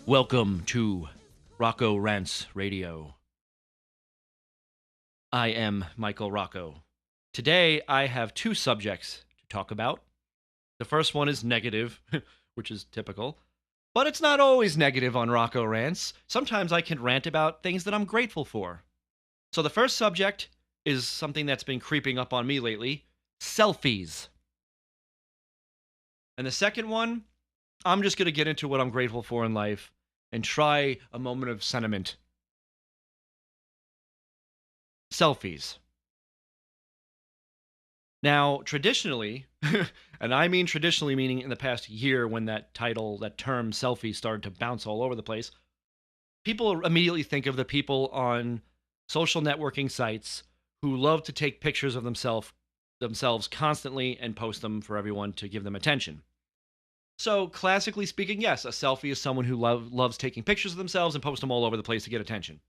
Welcome to Rocco Rants Radio. I am Michael Rocco. Today I have two subjects to talk about. The first one is negative, which is typical, but it's not always negative on Rocco Rants. Sometimes I can rant about things that I'm grateful for. So the first subject is something that's been creeping up on me lately, selfies. And the second one, I'm just going to get into what I'm grateful for in life and try a moment of sentiment. Selfies. Now, traditionally, and I mean traditionally meaning in the past year when that term selfie started to bounce all over the place, people immediately think of the people on social networking sites who love to take pictures of themselves constantly and post them for everyone to give them attention. So, classically speaking, yes, a selfie is someone who loves taking pictures of themselves and post them all over the place to get attention.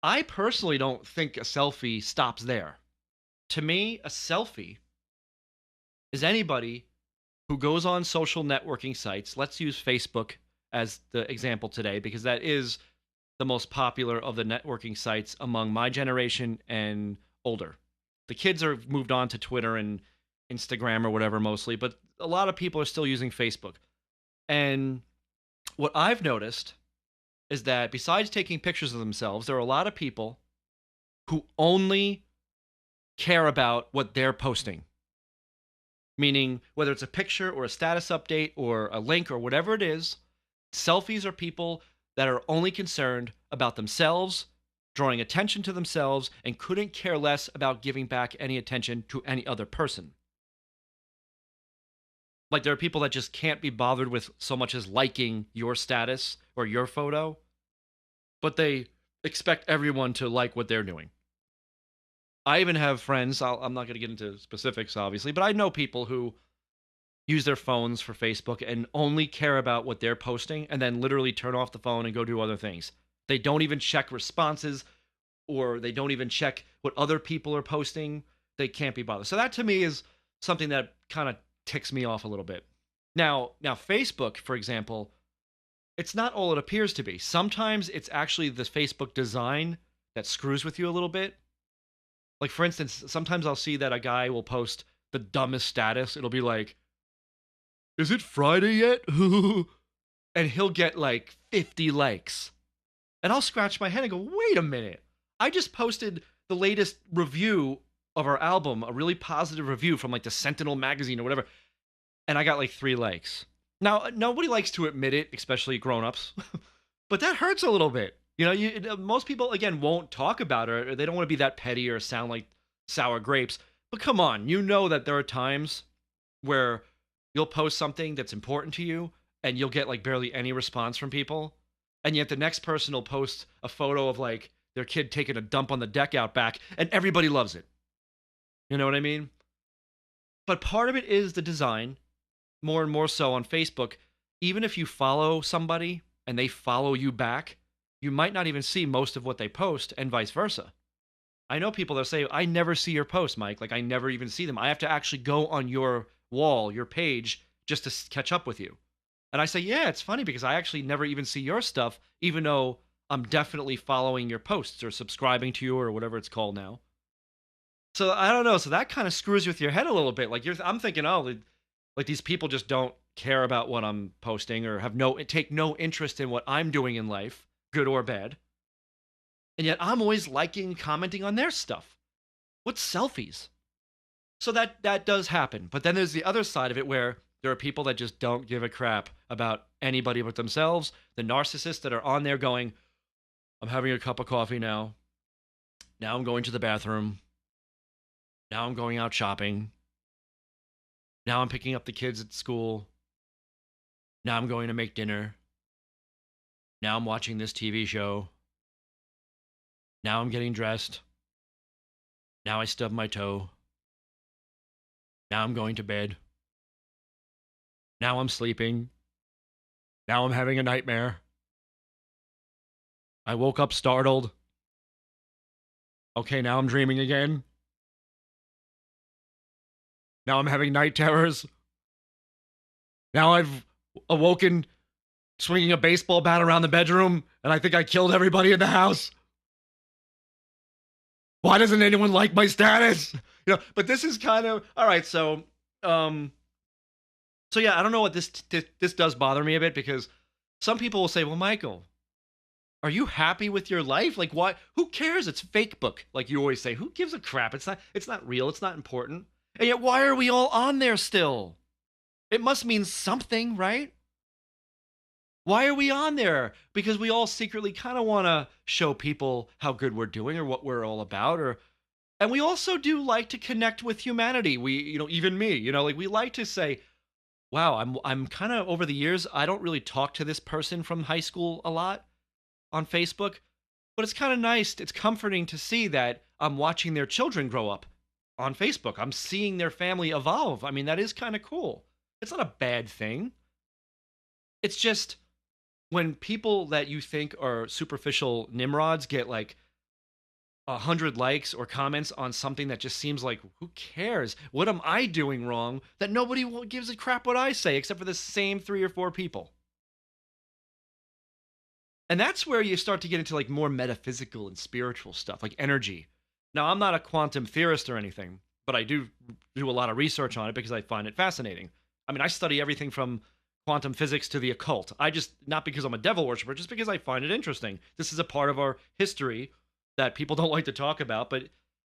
I personally don't think a selfie stops there. To me, a selfie is anybody who goes on social networking sites. Let's use Facebook as the example today because that is the most popular of the networking sites among my generation and older. The kids are moved on to Twitter and Instagram or whatever mostly, but a lot of people are still using Facebook. And what I've noticed is that besides taking pictures of themselves, there are a lot of people who only care about what they're posting. Meaning, whether it's a picture or a status update or a link or whatever it is, selfies are people that are only concerned about themselves, drawing attention to themselves, and couldn't care less about giving back any attention to any other person. Like, there are people that just can't be bothered with so much as liking your status or your photo, but they expect everyone to like what they're doing. I even have friends, I'm not going to get into specifics, obviously, but I know people who use their phones for Facebook and only care about what they're posting and then literally turn off the phone and go do other things. They don't even check responses or they don't even check what other people are posting. They can't be bothered. So that to me is something that kind of ticks me off a little bit. Now Facebook, for example, it's not all it appears to be. Sometimes it's actually the Facebook design that screws with you a little bit. Like, for instance, sometimes I'll see that a guy will post the dumbest status. It'll be like, "Is it Friday yet?" And he'll get like 50 likes. And I'll scratch my head and go, wait a minute. I just posted the latest review of our album, a really positive review from like the Sentinel magazine or whatever. And I got like 3 likes. Now, nobody likes to admit it, especially grown-ups. But that hurts a little bit. You know, most people, again, won't talk about it, or they don't want to be that petty or sound like sour grapes. But come on, you know that there are times where you'll post something that's important to you, and you'll get like barely any response from people. And yet the next person will post a photo of like their kid taking a dump on the deck out back, and everybody loves it. You know what I mean? But part of it is the design, more and more so on Facebook. Even if you follow somebody and they follow you back, you might not even see most of what they post and vice versa. I know people that say, I never see your posts, Mike. Like, I never even see them. I have to actually go on your wall, your page, just to catch up with you. And I say, yeah, it's funny because I actually never even see your stuff, even though I'm definitely following your posts or subscribing to you or whatever it's called now. So I don't know. So that kind of screws with your head a little bit. Like, I'm thinking, oh, like these people just don't care about what I'm posting or take no interest in what I'm doing in life, good or bad. And yet I'm always liking, commenting on their stuff. What's selfies? So that does happen. But then there's the other side of it where there are people that just don't give a crap about anybody but themselves. The narcissists that are on there going, I'm having a cup of coffee now. Now I'm going to the bathroom. Now I'm going out shopping. Now I'm picking up the kids at school. Now I'm going to make dinner. Now I'm watching this TV show. Now I'm getting dressed. Now I stub my toe. Now I'm going to bed. Now I'm sleeping. Now I'm having a nightmare. I woke up startled. Okay, now I'm dreaming again. Now I'm having night terrors. Now I've awoken swinging a baseball bat around the bedroom and I think I killed everybody in the house. Why doesn't anyone like my status? But this is kind of all right. So yeah, I don't know what this does bother me a bit, because some people will say, well, Michael, are you happy with your life? Like, why? Who cares? It's fake book. Like you always say, who gives a crap? It's not real. It's not important. And yet, why are we all on there still? It must mean something, right? Why are we on there? Because we all secretly kind of want to show people how good we're doing or what we're all about, and we also do like to connect with humanity. We, even me, like we like to say, wow, I'm kind of, over the years, I don't really talk to this person from high school a lot on Facebook, but it's kind of nice. It's comforting to see that I'm watching their children grow up on Facebook. I'm seeing their family evolve. I mean, that is kind of cool. It's not a bad thing. It's just when people that you think are superficial nimrods get like 100 likes or comments on something that just seems like, who cares? What am I doing wrong that nobody gives a crap what I say except for the same 3 or 4 people? And that's where you start to get into like more metaphysical and spiritual stuff, like energy. Now, I'm not a quantum theorist or anything, but I do a lot of research on it because I find it fascinating. I mean, I study everything from quantum physics to the occult. Not because I'm a devil worshiper, just because I find it interesting. This is a part of our history that people don't like to talk about, but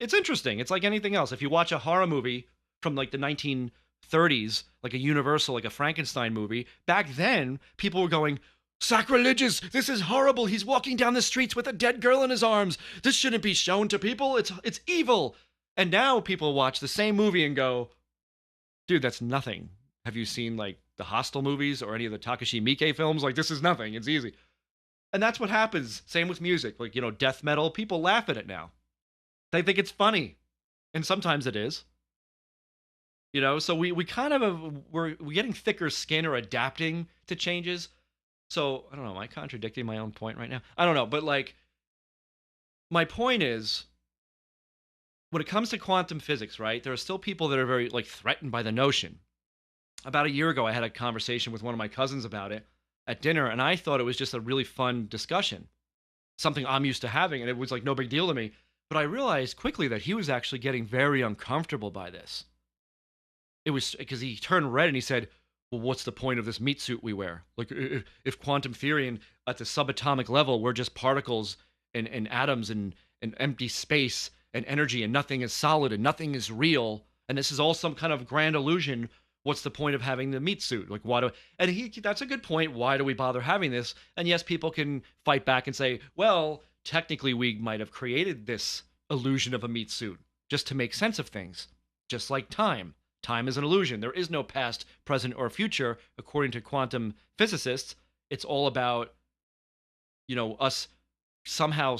it's interesting. It's like anything else. If you watch a horror movie from like the 1930s, like a Universal, like a Frankenstein movie, back then, people were going, sacrilegious, this is horrible. He's walking down the streets with a dead girl in his arms. This shouldn't be shown to people. It's evil. And now people watch the same movie and go, dude, that's nothing. Have you seen like the Hostel movies or any of the Takashi Miike films? Like, this is nothing. It's easy. And that's what happens. Same with music. Like, death metal, people laugh at it now. They think it's funny. And sometimes it is. So we kind of, we're getting thicker skin or adapting to changes. So, I don't know, am I contradicting my own point right now? I don't know, but like, my point is, when it comes to quantum physics, right, there are still people that are very, like, threatened by the notion. About a year ago, I had a conversation with one of my cousins about it at dinner, and I thought it was just a really fun discussion, something I'm used to having, and it was like no big deal to me. But I realized quickly that he was actually getting very uncomfortable by this. It was because he turned red and he said, well, what's the point of this meat suit we wear? Like, if quantum theory and at the subatomic level, we're just particles and atoms and empty space and energy, and nothing is solid and nothing is real, and this is all some kind of grand illusion, what's the point of having the meat suit? Like, that's a good point. Why do we bother having this? And yes, people can fight back and say, well, technically we might have created this illusion of a meat suit just to make sense of things, just like time. Time is an illusion. There is no past, present, or future. According to quantum physicists, it's all about, us somehow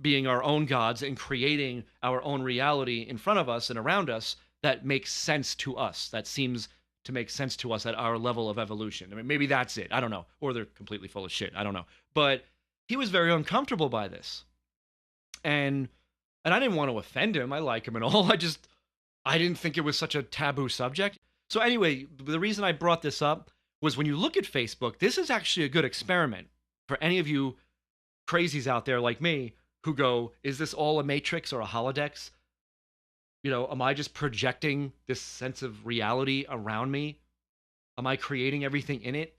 being our own gods and creating our own reality in front of us and around us that makes sense to us, that seems to make sense to us at our level of evolution. I mean, maybe that's it. I don't know. Or they're completely full of shit. I don't know. But he was very uncomfortable by this. And I didn't want to offend him. I like him and all. I didn't think it was such a taboo subject. So anyway, the reason I brought this up was when you look at Facebook, this is actually a good experiment for any of you crazies out there like me who go, is this all a matrix or a holodeck? Am I just projecting this sense of reality around me? Am I creating everything in it?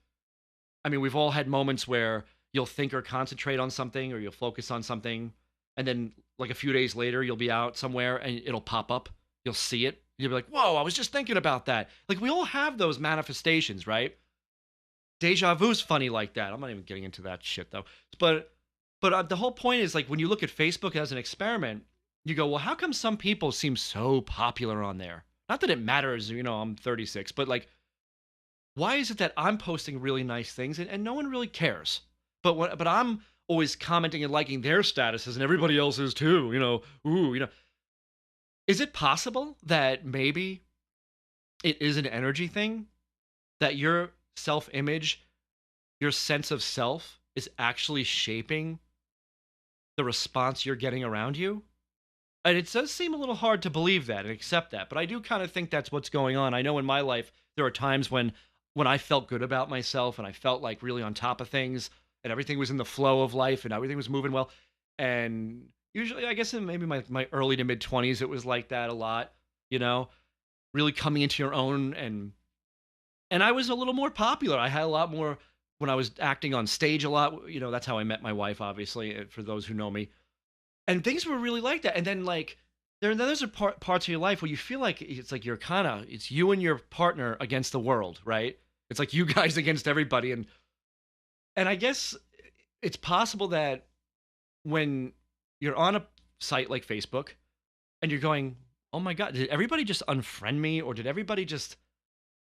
I mean, we've all had moments where you'll think or concentrate on something or you'll focus on something, and then like a few days later, you'll be out somewhere and it'll pop up. You'll see it. You'll be like, whoa, I was just thinking about that. Like, we all have those manifestations, right? Deja vu's funny like that. I'm not even getting into that shit, though. But the whole point is, like, when you look at Facebook as an experiment, you go, well, how come some people seem so popular on there? Not that it matters, I'm 36, but like, why is it that I'm posting really nice things and no one really cares? But I'm always commenting and liking their statuses and everybody else is too, Is it possible that maybe it is an energy thing? That your self-image, your sense of self is actually shaping the response you're getting around you? And it does seem a little hard to believe that and accept that, but I do kind of think that's what's going on. I know in my life, there are times when when I felt good about myself and I felt like really on top of things and everything was in the flow of life and everything was moving well. And usually, I guess in maybe my early to mid 20s, it was like that a lot, you know, really coming into your own. And I was a little more popular. I had a lot more when I was acting on stage a lot. You know, that's how I met my wife, obviously, for those who know me. And things were really like that. And then, like, there's parts of your life where you feel like it's like it's you and your partner against the world, right? It's like you guys against everybody. And I guess it's possible that when you're on a site like Facebook and you're going, oh my God, did everybody just unfriend me? Or did everybody just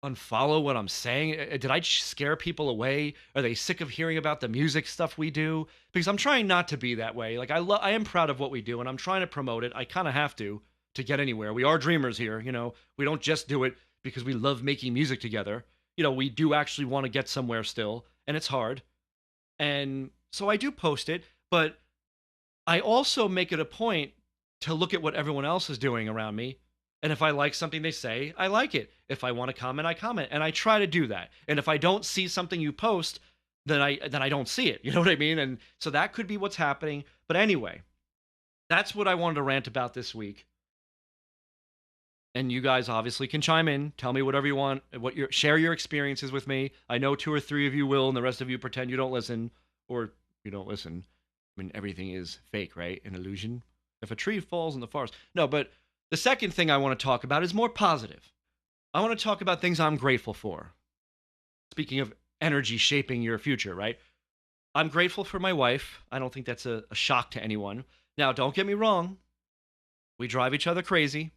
unfollow what I'm saying? Did I scare people away? Are they sick of hearing about the music stuff we do? Because I'm trying not to be that way. Like I am proud of what we do and I'm trying to promote it. I kind of have to get anywhere. We are dreamers here, you know. We don't just do it because we love making music together. You know, we do actually want to get somewhere still, and it's hard. And so I do post it, but I also make it a point to look at what everyone else is doing around me. And if I like something they say, I like it. If I want to comment, I comment. And I try to do that. And if I don't see something you post, then I don't see it. You know what I mean? And so that could be what's happening. But anyway, that's what I wanted to rant about this week. And you guys obviously can chime in, tell me whatever you want, share your experiences with me. I know 2 or 3 of you will, and the rest of you pretend you don't listen, or you don't listen. I mean, everything is fake, right? An illusion. If a tree falls in the forest. No, but the second thing I want to talk about is more positive. I want to talk about things I'm grateful for. Speaking of energy shaping your future, right? I'm grateful for my wife. I don't think that's a shock to anyone. Now, don't get me wrong. We drive each other crazy.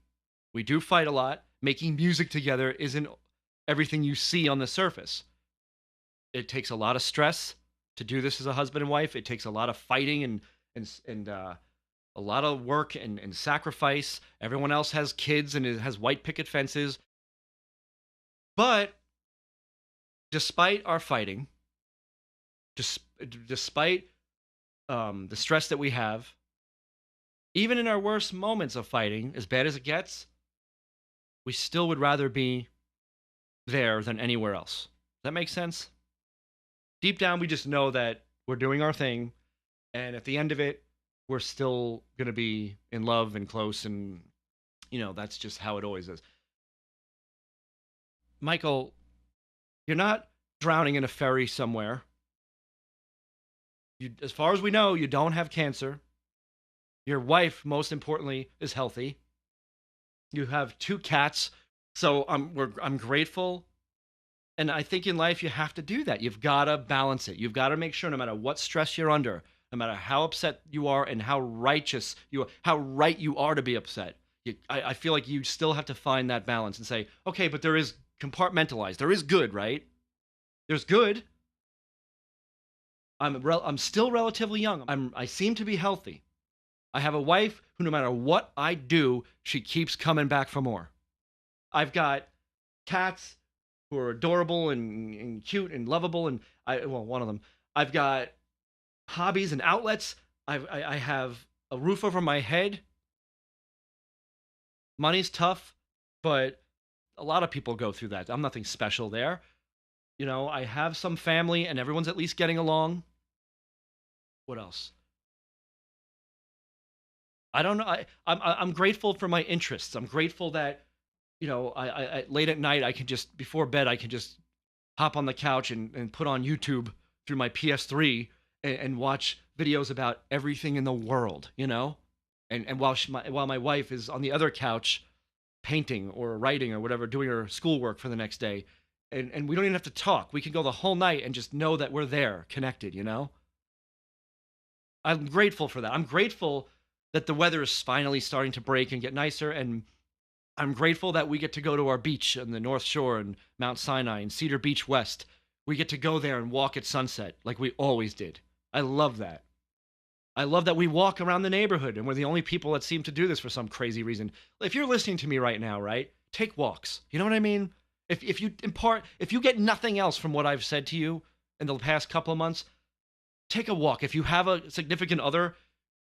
We do fight a lot. Making music together isn't everything you see on the surface. It takes a lot of stress to do this as a husband and wife. It takes a lot of fighting and a lot of work and sacrifice. Everyone else has kids and it has white picket fences. But despite our fighting, despite the stress that we have, even in our worst moments of fighting, as bad as it gets, we still would rather be there than anywhere else. Does that make sense? Deep down, we just know that we're doing our thing, and at the end of it, we're still going to be in love and close, and, you know, that's just how it always is. Michael, you're not drowning in a ferry somewhere. As far as we know, you don't have cancer. Your wife, most importantly, is healthy. You have 2 cats, so I'm grateful. And I think in life you have to do that. You've got to balance it. You've got to make sure no matter what stress you're under, no matter how upset you are and how righteous you are, how right you are to be upset. I feel like you still have to find that balance and say, okay, but there is compartmentalized. There is good, right? There's good. I'm still relatively young. I seem to be healthy. I have a wife who, no matter what I do, she keeps coming back for more. I've got cats who are adorable and cute and lovable, and one of them. I've got hobbies and outlets. I have a roof over my head. Money's tough, but a lot of people go through that. I'm nothing special there. You know, I have some family, and everyone's at least getting along. What else? I don't know. I'm grateful for my interests. I'm grateful that, you know, I late at night I can just, before bed I can just hop on the couch and put on YouTube through my PS3 and watch videos about everything in the world, you know, and while my wife is on the other couch painting or writing or whatever, doing her schoolwork for the next day, and we don't even have to talk. We can go the whole night and just know that we're there, connected, you know. I'm grateful for that. I'm grateful that the weather is finally starting to break and get nicer, and I'm grateful that we get to go to our beach on the North Shore and Mount Sinai and Cedar Beach West. We get to go there and walk at sunset like we always did. I love that. I love that we walk around the neighborhood and we're the only people that seem to do this for some crazy reason. If you're listening to me right now, right? Take walks. You know what I mean? If you get nothing else from what I've said to you in the past couple of months, take a walk. If you have a significant other,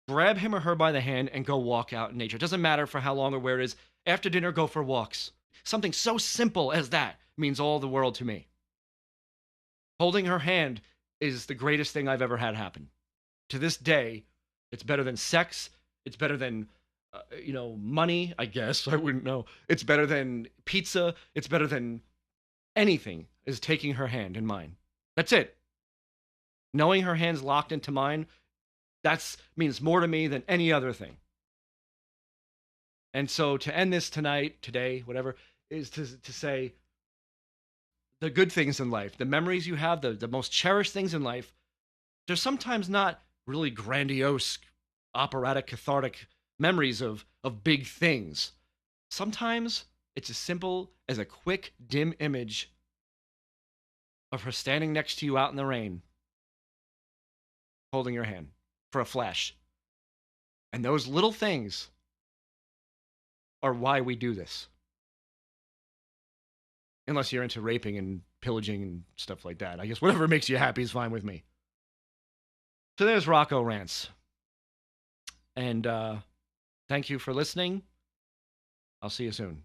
grab him or her by the hand and go walk out in nature. It doesn't matter for how long or where it is. After dinner, go for walks. Something so simple as that means all the world to me. Holding her hand is the greatest thing I've ever had happen. To this day, it's better than sex. It's better than, money, I guess. I wouldn't know. It's better than pizza. It's better than anything is taking her hand in mine. That's it. Knowing her hand's locked into mine, that means more to me than any other thing. And so to end this tonight, today, whatever, is to say the good things in life, the memories you have, the most cherished things in life, they're sometimes not really grandiose, operatic, cathartic memories of big things. Sometimes it's as simple as a quick, dim image of her standing next to you out in the rain, holding your hand for a flash. And those little things are why we do this. Unless you're into raping and pillaging and stuff like that. I guess whatever makes you happy is fine with me. So there's Rocco Rants. And thank you for listening. I'll see you soon.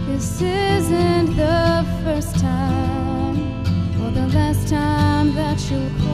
This isn't the first time or the last time that you'll